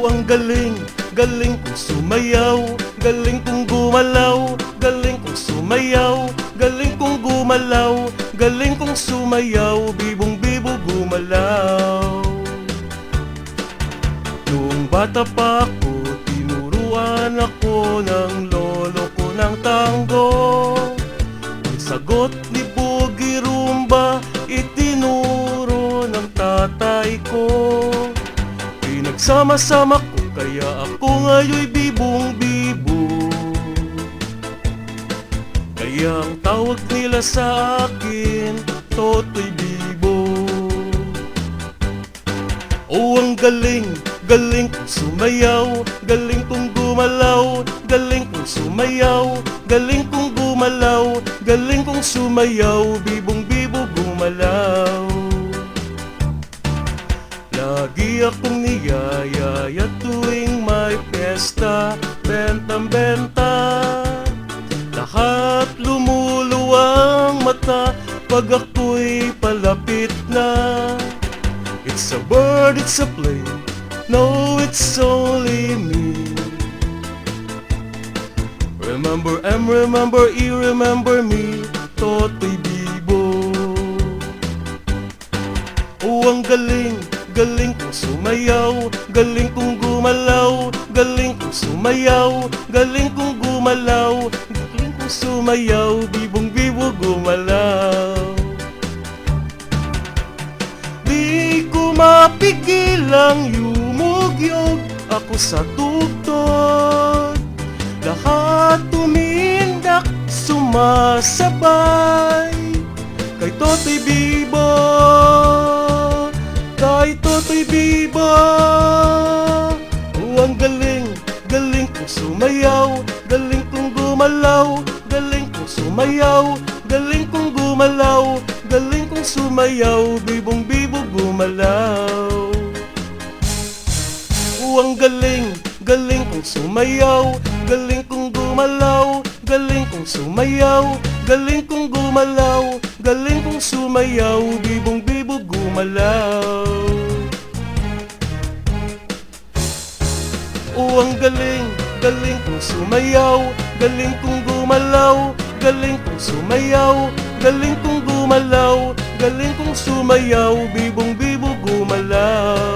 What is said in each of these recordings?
ang galing, galing kong sumayaw, galing kong gumalaw, galing kong sumayaw, galing kong gumalaw, galing kong sumayaw, bibong-bibo gumalaw. Noong bata pa ako, tinuruan ako ng lolo ko ng tango. Ang sagot ni Boogie Rumba, itinuro ng tatay ko. Pinagsama-sama ko, kaya ako ngayon'y bibong-bibo. Kaya ang tawag nila sa akin, Totoy Bibo. Oh, ang galing, galing kong sumayaw, galing kong gumalaw, galing kong sumayaw, galing kong gumalaw, galing kong sumayaw, bibong-bibo gumalaw. Lagi akong niyayaya tuwing may piyesta, bentang-benta. Lahat lumuluwang mata pag ako'y palapit na. It's a bird, it's a plane, no, it's only me. Remember M, remember E, remember me, Totoy Bibo. Oh, ang galing, galing kong sumayaw, galing kong gumalaw, galing kong sumayaw, galing kong gumalaw, galing kong sumayaw, bibong-bibo gumalaw. Di ko mapigilang yumugyog ako sa tugtog. Lahat tumindak, sumasabay kay Totoy Bibo, kay Totoy Bibo. Oh, ang galing, galing kong sumayaw, galing kong gumalaw, galing kong sumayaw, galing kong gumalaw, galing kong sumayaw, bibong-bibo gumalaw. Oh, ang galing, galing kong sumayaw, galing kong gumalaw, galing kong sumayaw, galing kong gumalaw, galing kong sumayaw, bibong-bibo gumalaw. Oh, ang galing, galing kong sumayaw, galing kong gumalaw, galing kong sumayaw, galing kong gumalaw, galing kong sumayaw, bibong-bibo gumalaw.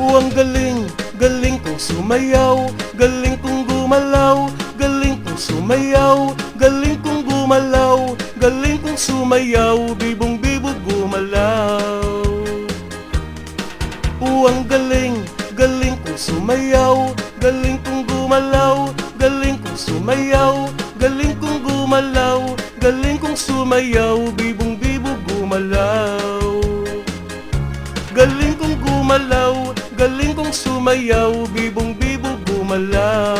Oh, ang galing, galing kong sumayaw, galing kong gumalaw, galing kong sumayaw, galing kong gumalaw, galing kong sumayaw, bibong-bibo gumalaw. Oh, ang galing, galing kong sumayaw, galing kong gumalaw, galing kong sumayaw, galing kong gumalaw, galing kong sumayaw, bibong-bibo gumalaw. Galing kong gumalaw, galing kong sumayaw, bibong-bibo gumalaw.